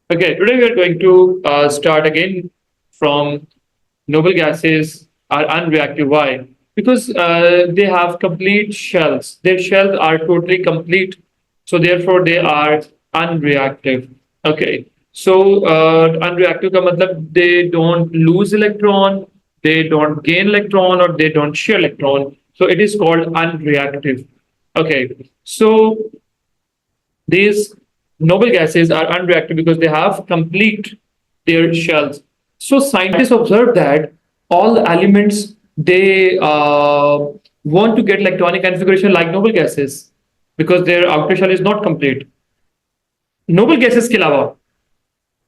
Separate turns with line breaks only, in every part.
Okay, today we are going to start again from noble gases are unreactive. Why? Because they have complete shells. Their shells are totally complete, so therefore they are unreactive. Okay, so unreactive का मतलब they don't lose electron, they don't gain electron, or they don't share electron. So it is called unreactive. Okay, so these noble gases are unreactive because they have complete their shells. So scientists observed that all the elements they want to get electronic configuration like noble gases because their outer shell is not complete. Noble gases के अलावा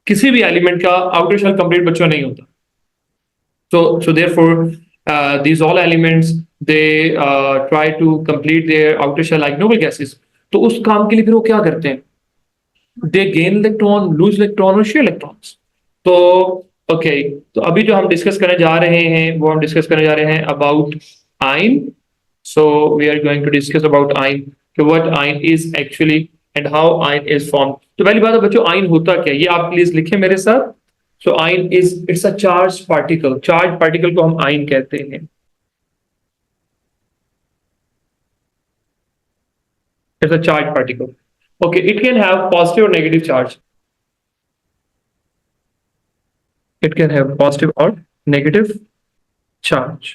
किसी भी element का outer shell complete बच्चों नहीं होता. So therefore, these all elements they try to complete their outer shell like noble gases. तो उस काम के लिए फिर वो क्या करते हैं? They gain electron, lose electron और share electrons. तो ओके, तो अभी जो हम डिस्कस करने जा रहे हैं वो हम डिस्कस करने जा रहे हैं about ion. So we are going to discuss about ion कि what ion is actually and how ion is form. तो पहली बात है बच्चों, आयन होता क्या है ये आप प्लीज लिखें मेरे साथ. So ion is it's a charge particle. Charge particle को हम आयन कहते हैं. It's a charge particle. Okay, it can have positive or negative charge. It can have positive or negative charge.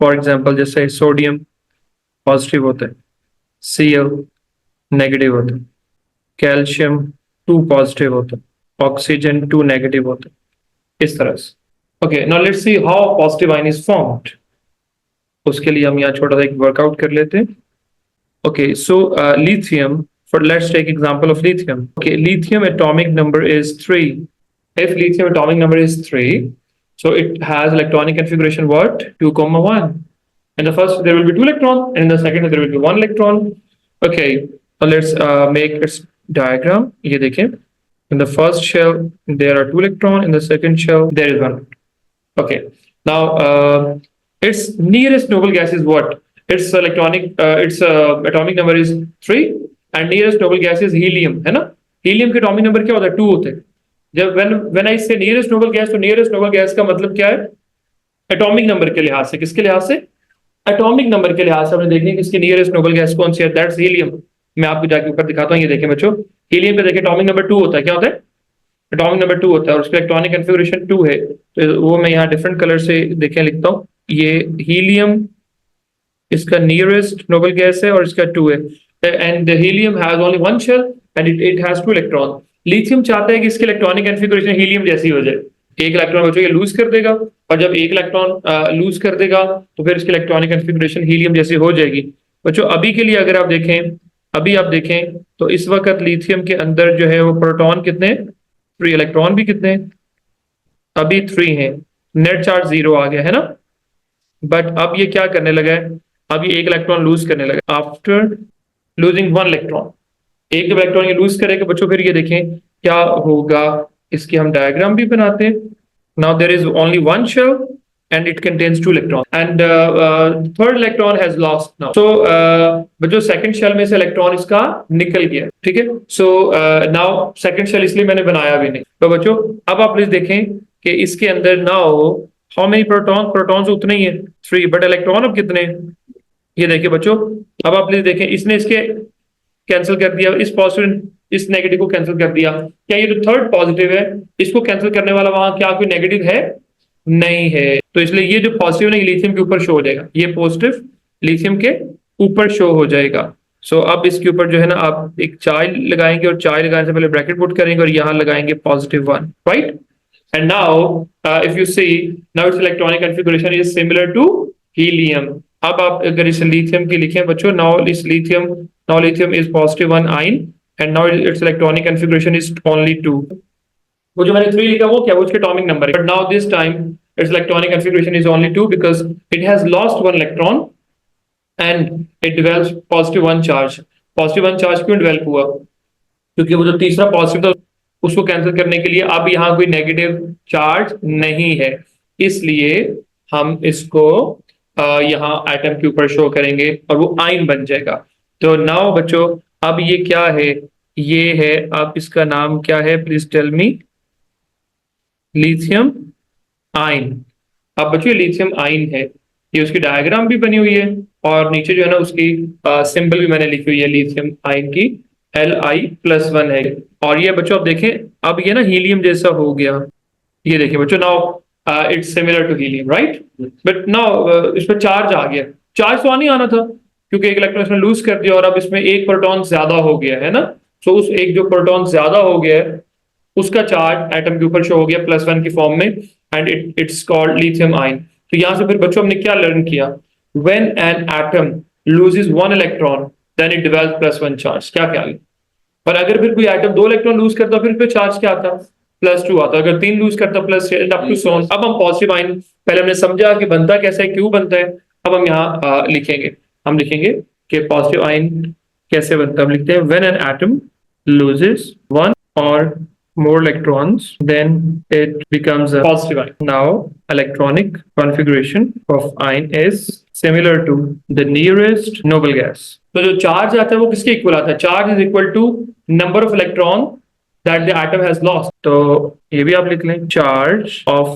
For example, जैसे sodium positive होता है, Cl negative होता है, calcium 2 positive होता है, ऑक्सीजन 2 नेगेटिव होता है, इस तरह से. Okay, now let's see how positive ion is formed. उसके लिए हम यहाँ छोटा सा एक वर्कआउट कर लेते हैं. Okay, so lithium. For let's take example of lithium. Okay, lithium atomic number is 3. If lithium atomic number is 3, so it has electronic configuration what? 2, 1. In the first there will be 2 electron, and in the second there will be 1 electron. Okay, so let's make its diagram. ये देखें. In the first shell there are 2 electron. In the second shell there is 1. Okay. Now its nearest noble gas is what? Its atomic number is 3. And nearest noble gas is helium, है ना. Helium के atomic number क्या होता है? 2 होते हैं. जब when I से नियरेस्ट नोबल गैस, तो नियरेस्ट नोबल गैस का मतलब क्या है? एटॉमिक नंबर के लिहाज से. किसके लिहाज से? एटॉमिक नंबर के लिहाज से. हमने देखनी है इसकी नियरेस्ट नोबल गैस कौन सी है. That's helium. मैं आपको जाके ऊपर दिखाता हूँ. ये देखें बच्चों, हीलियम पे देखिए एटॉमिक नंबर 2 होता है. क्या होता है? एटॉमिक नंबर 2 होता है और उसका इलेक्ट्रॉनिक कॉन्फ़िगरेशन 2 है. तो वो मैं यहाँ डिफरेंट कलर से देखें लिखता हूँ. ये हीलियम इसका नियरेस्ट नोबल गैस है और इसका 2 है. And the helium has only 1 shell and it has 2 electrons. Lithium चाहता है कि इसकी इलेक्ट्रॉनिक कॉन्फ़िगरेशन हीलियम जैसी हो जाए. एक इलेक्ट्रॉन बच्चों ये लूज कर देगा, और जब एक इलेक्ट्रॉन लूज कर देगा तो फिर इसकी इलेक्ट्रॉनिक कॉन्फ़िगरेशन हीलियम जैसी हो जाएगी. बच्चों अभी के लिए अगर आप देखें, अभी आप देखें तो इस वक्त लिथियम के अंदर जो है वो प्रोटॉन कितने? 3. इलेक्ट्रॉन भी कितने? अभी 3 हैं. नेट चार्ज 0 आ गया है ना. बट अब ये क्या करने लगा है? अब ये एक इलेक्ट्रॉन लूज करने लगा. आफ्टर लूजिंग 1 इलेक्ट्रॉन, एक जब इलेक्ट्रॉन ये लूज करेगा बच्चों, फिर ये देखें क्या होगा. इसकी हम डायग्राम भी बनाते हैं. Now there is only 1 shell and it contains 2 electron and third electron has lost now. So बच्चों सेकंड शेल में से इलेक्ट्रॉन इसका निकल गया. ठीक है. सो नाउ सेकंड शेल इसलिए मैंने बनाया भी नहीं. तो बच्चों अब आप प्लीज देखें कि इसके अंदर now how many proton? Protons उतने ही है 3, बट इलेक्ट्रॉन अब कितने? ये देखिए बच्चों, अब आप प्लीज देखें, इसने इसके कैंसिल कर दिया, इस पॉजिटिव इस नेगेटिव को कैंसिल कर दिया. क्या ये जो थर्ड पॉजिटिव है इसको कैंसिल करने वाला वहां क्या कोई नेगेटिव है? नहीं है. तो इसलिए ये जो पॉजिटिव है लिथियम के ऊपर शो हो जाएगा. ये पॉजिटिव लिथियम के ऊपर शो हो जाएगा. सो अब इसके ऊपर जो है ना आप एक चाय लगाएंगे और चाय लगाने से पहले ब्रैकेट पुट करेंगे और यहाँ लगाएंगे +1, right. And now if you see now it's electronic configuration is similar to helium. अब आप अगर इस लिथियम की लिखें बच्चों, now lithium is +1 ion and now it's electronic configuration is only 2. वो जो मैंने 3 लिखा वो क्या? वो उसके एटॉमिक नंबर है. But now this time it's electronic configuration is only 2 because it has lost 1 electron and it develops +1 charge. +1 charge क्यों डेवलप हुआ? क्योंकि वो जो तीसरा पॉजिटिव था उसको कैंसिल करने के लिए अब यहाँ कोई नेगेटिव चार्ज नहीं है, इसलिए हम इसको यहाँ एटम के ऊपर शो करेंगे और वो आयन बन जाएगा. तो नाउ बच्चों अब ये क्या है? ये है, अब इसका नाम क्या है please tell me? Lithium ion. अब बच्चों ये लिथियम आयन है, ये उसकी डायग्राम भी बनी हुई है और नीचे जो है ना उसकी सिंबल भी मैंने लिखी हुई है लिथियम आयन की, Li+1 है। और ये बच्चों आप देखें, अब ये ना हीलियम जैसा हो गया, ये देखिए बच्चों, now it's similar to helium right, but now इसमें चार्ज आ गया। चार्ज तो नहीं आना था क्योंकि एक इलेक्ट्रॉन इसमें लूज कर दिया और अब इसमें एक प्रोटॉन ज्यादा हो गया है ना। सो उस एक जो प्रोटॉन ज्यादा हो गया है उसका चार्ज एटम के ऊपर शो हो गया +1 की फॉर्म में, and it's called lithium ion. तो यहां से फिर बच्चों हमने क्या लर्न किया? When an atom loses one electron then it develops +1 charge. क्या ख्याल है? पर अगर फिर कोई आइटम 2 इलेक्ट्रॉन लूज करता फिर इस पे चार्ज क्या आता? +2 आता। अगर 3 लूज करता +3 अप टू सो ऑन। अब हम पॉजिटिव आयन, पहले हमने समझा कि बनता कैसे है, क्यों बनता है, अब हम यहाँ लिखेंगे। हम लिखेंगे कि पॉजिटिव आयन कैसे बनता है। हम लिखते हैं when an atom loses one or more electrons, then it becomes a positive ion. Now, electronic configuration of ion is similar to the nearest noble gas. तो जो चार्ज आता है वो किसके इक्वल आता है? Charge is equal to number of electron that the atom has lost. तो ये भी आप लिख लें, charge of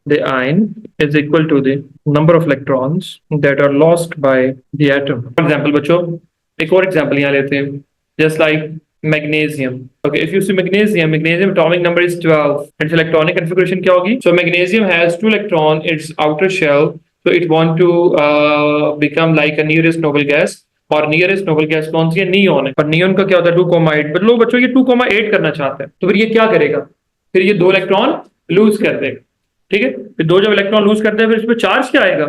the ion is equal to the number of electrons that are lost by the atom. For example, बच्चों एक और example यहाँ लेते हैं, just like magnesium. Okay, if you see magnesium atomic number is 12. Its electronic configuration क्या होगी? So magnesium has 2 electron its outer shell, so it want to become like a nearest noble gas. और nearest noble gas कौन सी है? Neon है। और neon का क्या होता है? 2,8। बट लोग बच्चों ये 2,8 करना चाहते हैं, तो फिर ये क्या करेगा? फिर ये 2 इलेक्ट्रॉन लूज कर देगा, ठीक है। फिर 2 जब इलेक्ट्रॉन लूज करते हैं फिर इसमें चार्ज क्या आएगा?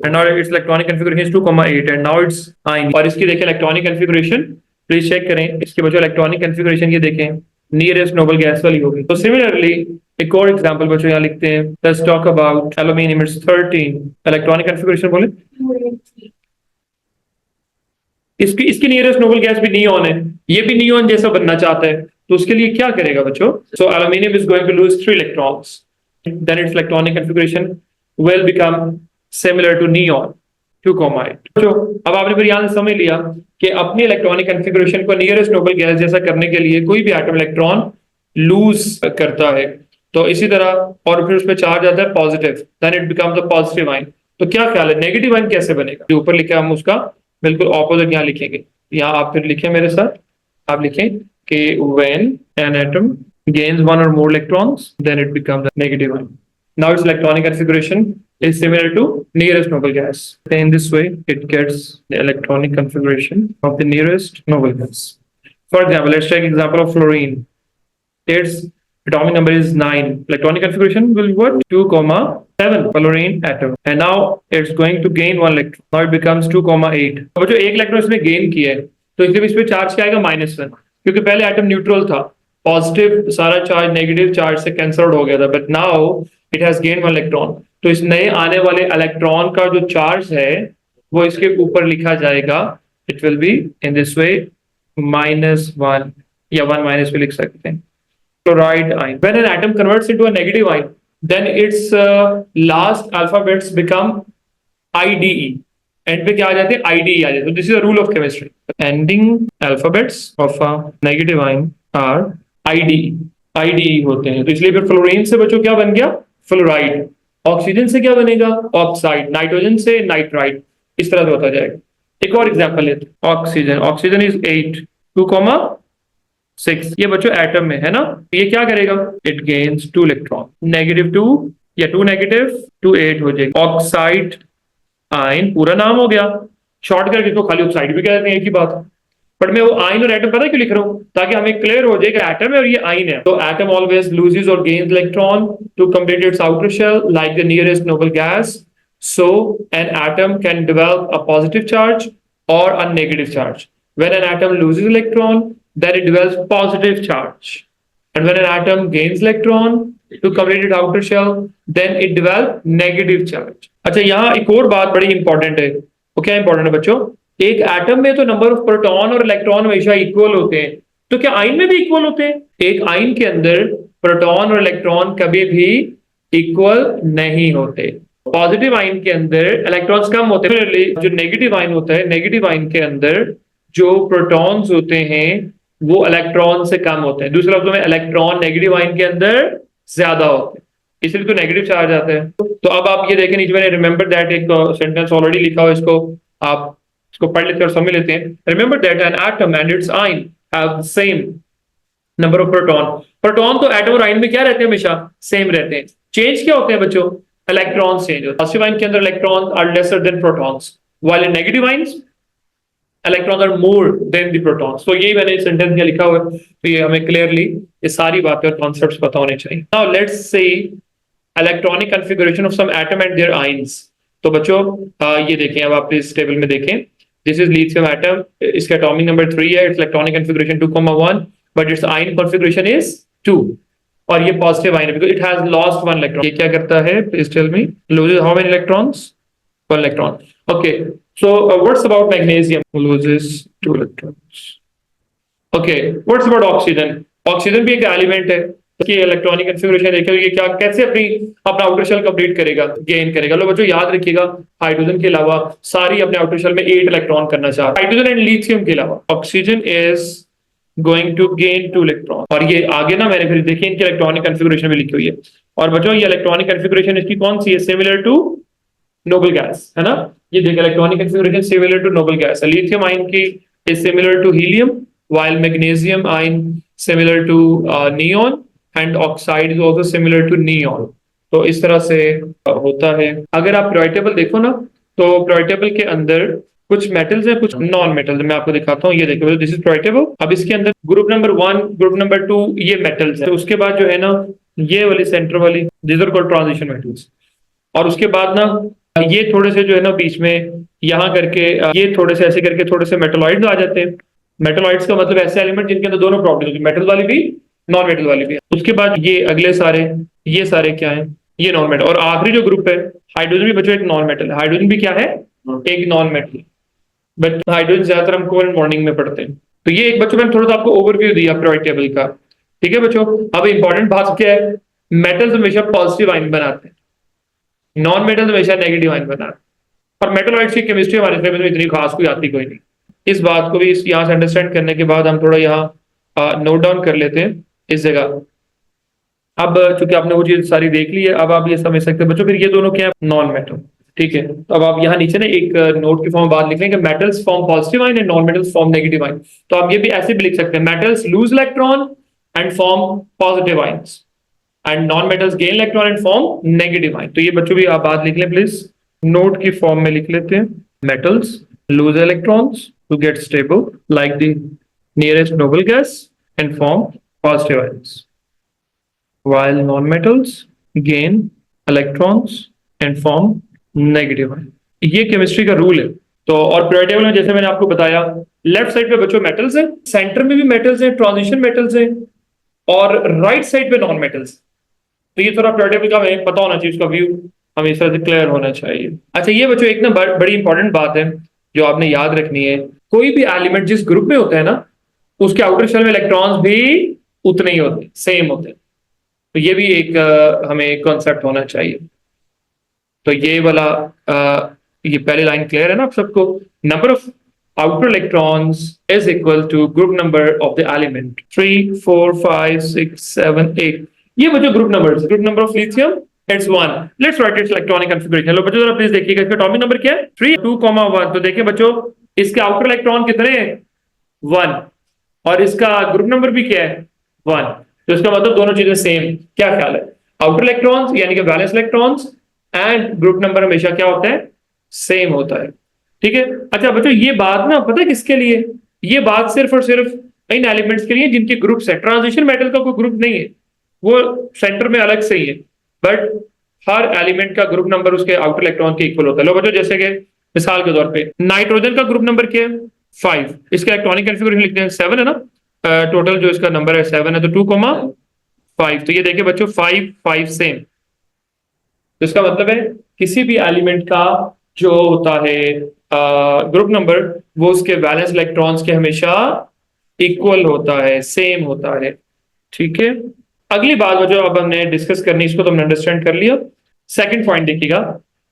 And now it's electronic configuration is 2,8 and now it's ion. और इसकी देखिए इलेक्ट्रॉनिक कॉन्फ़िगरेशन, प्लीज चेक करें इसके बच्चों इलेक्ट्रॉनिक कॉन्फ़िगरेशन, ये देखें नियरेस्ट नोबल गैस वाली होगी। तो सिमिलरली एक और एग्जांपल बच्चों यहाँ लिखते हैं, let's talk about aluminium, it's 13। Electronic configuration बोले, इसकी इसकी नियरेस्ट नोबल गैस भी नियॉन है, ये भी नियॉन जैसा बनना चाहता है, तो उसके लिए क्या करेगा बच्चों? So aluminium is going to lose 3 electrons, then its electronic configuration will become similar to neon 2,8। तो अब आपने फिर यहां से समझ लिया कि अपनी इलेक्ट्रॉनिक कॉन्फ़िगरेशन को नियरेस्ट नोबल गैस जैसा करने के लिए कोई भी एटम इलेक्ट्रॉन लूज करता है, तो इसी तरह और फिर उसमें चार्ज आता है positive, then it becomes a positive ion. तो क्या ख्याल है नेगेटिव आयन कैसे बनेगा? जो ऊपर लिखा है हम उसका बिल्कुल ऑपोजिट यहाँ लिखेंगे। यहाँ आप फिर लिखें मेरे साथ, आप लिखें कि when an atom gains 1 or more electrons, then it becomes a negative ion. Now its electronic configuration is similar to nearest noble gas. In this way, it gets the electronic configuration of the nearest noble gas. For example, let's take example of fluorine. Its atomic number is 9. Electronic configuration will be what? 2,7 fluorine atom. And now it's going to gain 1 electron. Now it becomes 2,8. अब जो एक electron इसमें gain किया है, तो इसलिए इस पे चार्ज क्या आएगा? -1, क्योंकि पहले एटम न्यूट्रल था, पॉजिटिव सारा चार्ज नेगेटिव चार्ज से कैंसल्ड हो गया था, but now it has gain 1 electron. तो इस नए आने वाले इलेक्ट्रॉन का जो चार्ज है वो इसके ऊपर लिखा जाएगा, it will be in this way -1 या 1 माइनस भी लिख सकते हैं। Chloride ion, when an atom converts into a negative ion then its last alphabets become IDE। End पे क्या आ जाते हैं? IDE आ जाते हैं। This is a rule of chemistry, ending alphabets of a negative ion are IDE होते हैं। तो इसलिए फिर फ्लोरीन से बच्चों क्या बन गया? फ्लोराइड। ऑक्सीजन से क्या बनेगा? ऑक्साइड। नाइट्रोजन से नाइट्राइड। इस तरह से होता जाएगा। एक और एग्जांपल लेते हैं, ऑक्सीजन। Oxygen is 8, 2,6। ये बच्चों एटम में है ना, ये क्या करेगा? इट गेन्स 2 इलेक्ट्रॉन, -2 या 2 नेगेटिव 2 8 हो जाएगा। ऑक्साइड आयन पूरा नाम हो गया, शॉर्ट करके इसको खाली ऑक्साइड भी कहते हैं, एक ही बात। बट मैं वो आयन और एटम पता है क्यों लिख रहा हूं? ताकि हमें क्लियर हो जाए कि एटम है और ये आयन है। तो एटम ऑलवेज लूजेस और gains electron to complete its outer shell like the nearest noble gas. So an atom can develop a positive charge और a negative charge. When an atom loses electron then it develops positive charge, and when an atom gains electron to complete its outer shell then it develop negative charge. अच्छा, यहाँ एक और बात बड़ी important है। वो क्या इंपॉर्टेंट है बच्चों? एक एटम में तो नंबर ऑफ प्रोटॉन और इलेक्ट्रॉन हमेशा इक्वल होते हैं, तो क्या आयन में भी इक्वल होते हैं? एक आयन के अंदर प्रोटॉन और इलेक्ट्रॉन कभी भी इक्वल नहीं होते। पॉजिटिव आयन के अंदर इलेक्ट्रॉन्स कम होते हैं, जो नेगेटिव आयन होता है, नेगेटिव आयन के अंदर जो प्रोटॉन्स होते हैं वो इलेक्ट्रॉन से कम होते हैं। दूसरे लफ्जों में इलेक्ट्रॉन नेगेटिव आयन के अंदर ज्यादा होते हैं, इसलिए तो नेगेटिव चार्ज आते हैं। तो अब आप ये देखें नीचे मैंने रिमेंबर दैट एक सेंटेंस ऑलरेडी लिखा हुआ, इसको आप इसको पढ़ लेते हैं और समझ लेते हैं। Remember that an atom and it's ion have same number of proton. Proton तो एटम और आयन में क्या रहते हैं, हमेशा सेम रहते हैं। चेंज क्या होते हैं बच्चों, इलेक्ट्रॉन चेंज होते हैं। पॉजिटिव आयन के अंदर electron are lesser than protons, while in negative ions electrons are more than the protons. तो यही मैंने सेंटेंस में लिखा हुआ है, तो ये हमें क्लियरली ये सारी बातें और कॉन्सेप्ट्स पता होने चाहिए। Now let's see electronic configuration of some atom and their ions. तो बच्चों ये देखें, अब आप इस टेबल में देखें, दिस इज लिथियम एटम, इसका एटॉमिक नंबर 3 है, its electronic configuration 2,1, but its ion configuration is 2, और ये पॉजिटिव आयन है because it has lost 1 electron. ये क्या करता है, please tell me, loses how many electrons, 1 electron. Okay, so what's about magnesium? Loses 2 electrons. Okay, what's about oxygen? Oxygen भी एक element है, कि इलेक्ट्रॉनिक कॉन्फ़िगरेशन देखिए ये क्या कैसे अपना आउटर शेल कंप्लीट करेगा, गेन करेगा। लो बच्चों याद रखिएगा, हाइड्रोजन के अलावा सारी अपने आउटर शेल में 8 इलेक्ट्रॉन करना चाहते हैं, हाइड्रोजन एंड लिथियम के अलावा। Oxygen is going to gain 2 electron, और ये आगे ना मैंने फिर देखिए इनकी इलेक्ट्रॉनिक कॉन्फ़िगरेशन भी लिखी हुई है। और बच्चों ये इलेक्ट्रॉनिक कॉन्फ़िगरेशन इसकी कौन सी है, सिमिलर टू नोबल गैस, है ना। ये देखिए electronic configuration similar to noble gas है। लिथियम आयन की is similar to helium, while magnesium ion similar to neon and oxide is also similar to neon। तो इस तरह से होता है। अगर आप periodic table देखो ना, तो periodic table के अंदर कुछ मेटल्स हैं, कुछ नॉन मेटल्स। मैं आपको दिखाता हूँ, ये देखो दिस इज periodic table। अब इसके अंदर ग्रुप नंबर 1, ग्रुप नंबर 2 ये मेटल्स है। तो उसके बाद जो है ना ये वाली सेंटर वाली, these are called transition metals। और उसके बाद ना ये थोड़े से जो है ना बीच में यहाँ करके ये थोड़े से ऐसे करके थोड़े से मेटलॉइड्स आ जाते हैं। मेटलॉइड्स का मतलब ऐसे एलिमेंट जिनके अंदर दोनों प्रॉपर्टीज होती है, मेटल वाली भी नॉन मेटल वाली भी। उसके बाद ये अगले सारे, ये सारे क्या है, ये नॉन मेटल। और आखिरी जो ग्रुप है हाइड्रोजन भी बच्चों एक नॉन मेटल है। हाइड्रोजन भी क्या है, एक नॉन मेटल, बट हाइड्रोजन ज्यादातर हम कोवलेंट बॉन्डिंग में पढ़ते हैं। तो ये एक बच्चों मैंने थोड़ा सा आपको ओवरव्यू दिया periodic टेबल का, ठीक है बच्चों। अब इंपॉर्टेंट बात क्या है, मेटल्स हमेशा पॉजिटिव आयन बनाते हैं, नॉन मेटल्स हमेशा नेगेटिव आयन बनाते हैं। और मेटलॉइड्स की केमिस्ट्री हमारे सिलेबस में इतनी खास कोई आती कोई नहीं। इस बात को भी यहाँ से अंडरस्टैंड करने के बाद हम थोड़ा यहाँ नोट डाउन कर लेते हैं इस जगह। अब चूंकि आपने वो चीज सारी देख ली है, अब आप ये समझ सकते हैं बच्चों फिर ये दोनों क्या है, नॉन मेटल, ठीक है। तो अब आप यहाँ नीचे ना एक नोट की फॉर्म बात लिख लेंगे, metals form positive ion and non metals form negative ion. तो आप ये भी ऐसे भी लिख सकते हैं, metals loose electron and form positive ions and non metals gain electron and form negative ion. तो ये बच्चों भी आप बात लिख लें प्लीज, नोट की फॉर्म में लिख लेते हैं। Metals lose electrons to get stable like the nearest noble gas and form positive ions, while non-metals gain electrons and form negative ions। ये केमिस्ट्री का रूल है। तो और periodic table में जैसे मैंने आपको बताया, लेफ्ट साइड पे बच्चों मेटल्स हैं, सेंटर में भी मेटल्स हैं, ट्रांजिशन मेटल्स हैं, और राइट साइड पे नॉन मेटल्स। तो ये थोड़ा periodic table का हमें पता होना चाहिए, उसका व्यू हमें इस तरह से क्लियर होना चाहिए। अच्छा ये बच्चों एक ना बड़ी इंपॉर्टेंट बात है जो आपने याद रखनी है, कोई भी एलिमेंट जिस ग्रुप में होता है ना उसके आउटर शेल में इलेक्ट्रॉन्स भी उतने ही होते हैं, सेम होते हैं। तो ये भी एक हमें कॉन्सेप्ट होना चाहिए। तो ये वाला ये पहली लाइन क्लियर है ना आप सबको, number of outer electrons is equal to group number of the element 3 4 5 6 7 8। ये बच्चों group number of lithium it's 1। Let's write its electronic configuration। लो बच्चों जरा प्लीज देखिएगा, इसका एटॉमिक नंबर क्या है 3 2,1। तो देखिए बच्चों इसके आउटर इलेक्ट्रॉन कितने हैं 1, और इसका ग्रुप नंबर भी क्या है 1। तो इसका मतलब दोनों चीजें सेम। क्या ख्याल है, आउटर इलेक्ट्रॉन्स यानी कि valence electrons and group number हमेशा क्या होता है, सेम होता है, ठीक है। अच्छा बच्चों ये बात ना पता है किसके लिए, ये बात सिर्फ और सिर्फ इन एलिमेंट्स के लिए जिनके ग्रुप्स है। ट्रांजिशन मेटल का कोई ग्रुप नहीं है, वो सेंटर में अलग से ही है, बट हर एलिमेंट का ग्रुप नंबर उसके आउटर इलेक्ट्रॉन के इक्वल होता है। लो बच्चों जैसे कि मिसाल के तौर पे नाइट्रोजन का ग्रुप नंबर क्या है 5, इसका इलेक्ट्रॉनिक कॉन्फ़िगरेशन लिखते हैं 7 है ना, टोटल जो इसका नंबर है 7 है, तो 2,5। तो ये देखिए बच्चों 5 5 सेम। तो इसका मतलब है किसी भी एलिमेंट का जो होता है ग्रुप नंबर वो उसके वैलेंस इलेक्ट्रॉन्स के हमेशा इक्वल होता है, सेम होता है, ठीक है। अगली बात जो अब हमने डिस्कस करनी, इसको तो हमने अंडरस्टैंड कर लिया। सेकंड पॉइंट देखिएगा,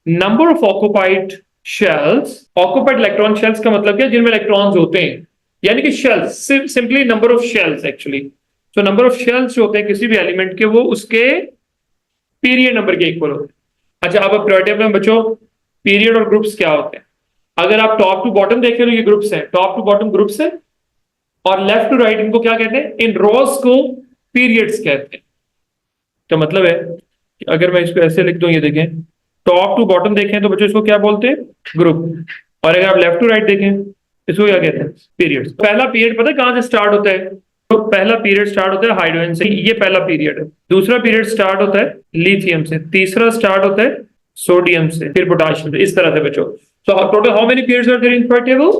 number of occupied shells. Occupied electron shells का मतलब क्या, जिनमें इलेक्ट्रॉन्स होते हैं, यानी कि shells, simply number of shells actually. तो नंबर ऑफ शेल्स जो होते हैं किसी भी एलिमेंट के, वो उसके पीरियड नंबर के इक्वल होते हैं। अच्छा, अब प्रायोरिटी में बच्चों पीरियड और ग्रुप्स क्या होते हैं? अगर आप टॉप टू बॉटम देखें तो ये ग्रुप्स हैं, टॉप टू बॉटम ग्रुप्स हैं, और लेफ्ट टू राइट इनको क्या कहते हैं? इन रोज को पीरियड्स कहते हैं। तो मतलब है कि अगर मैं इसको ऐसे लिख दूं, ये देखें, टॉप टू बॉटम देखें तो बच्चों इसको क्या बोलते हैं? ग्रुप। और अगर आप लेफ्ट टू राइट देखें इसको क्या कहते हैं? पीरियड्स। पहला पीरियड पता है कहां से स्टार्ट होता है? तो पहला पीरियड स्टार्ट होता है हाइड्रोजन से, ये पहला पीरियड है। दूसरा पीरियड स्टार्ट होता है लिथियम से, तीसरा स्टार्ट होता है सोडियम से, फिर पोटाशियम से, इस तरह से बच्चों। तो total how many periods are there in period table?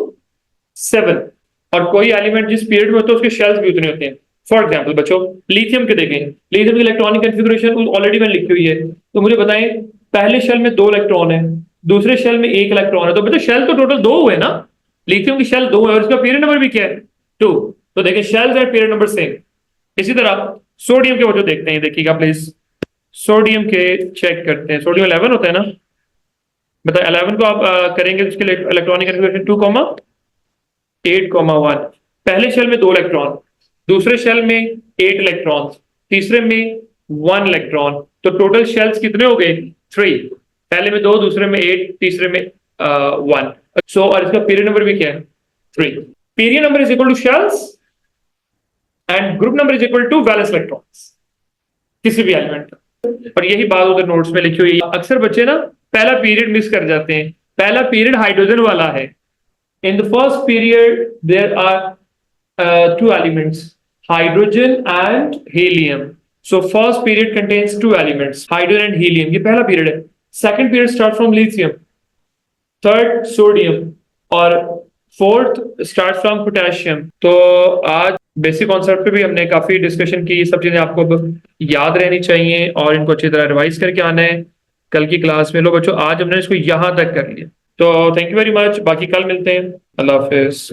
7। और कोई एलिमेंट जिस पीरियड में होता है उसके शेल्स भी उतने होते हैं। फॉर एग्जाम्पल बच्चों लिथियम के देखें, लिथियम की इलेक्ट्रॉनिक कॉन्फ़िगरेशन ऑलरेडी मैंने लिखी हुई है, तो मुझे बताएं पहले शेल में 2 इलेक्ट्रॉन है, दूसरे शेल में 1 इलेक्ट्रॉन है, तो बच्चों शेल तो टोटल 2 हुए ना, लिथियम की शेल 2 है और इसका पीरियड नंबर भी क्या है? 2। तो देखें shells and period number same. इसी तरह सोडियम के बच्चों देखते हैं, देखिएगा प्लीज, सोडियम के चेक करते हैं। सोडियम 11 होता है ना, बताए 11 को आप करेंगे तो उसके इलेक्ट्रॉनिक कॉन्फ़िगरेशन 2,8,1। पहले शेल में 2 इलेक्ट्रॉन, दूसरे शेल में 8 इलेक्ट्रॉन, तीसरे में 1 इलेक्ट्रॉन, तो टोटल शेल्स कितने हो गए? 3। पहले में 2, दूसरे में 8, तीसरे में 1। सो और इसका पीरियड नंबर भी क्या है? 3। Period number is equal to shells and group number is equal to valence electrons किसी भी एलिमेंट का। और यही बात उधर नोट्स में लिखी हुई है। अक्सर बच्चे ना पहला पीरियड मिस कर जाते हैं। पहला पीरियड हाइड्रोजन वाला है। In the first period there are 2 elements, hydrogen and helium. So first period contains 2 elements, hydrogen and helium. ये पहला पीरियड है। Second period start from lithium, third sodium, और फोर्थ स्टार्ट फ्रॉम पोटेशियम। तो आज basic concept पे भी हमने काफी डिस्कशन की। ये सब चीजें आपको याद रहनी चाहिए और इनको अच्छी तरह रिवाइज करके आना है कल की क्लास में। लो बच्चों, आज हमने इसको यहां तक कर लिया, तो थैंक यू वेरी मच। बाकी कल मिलते हैं। अल्लाह हाफिज।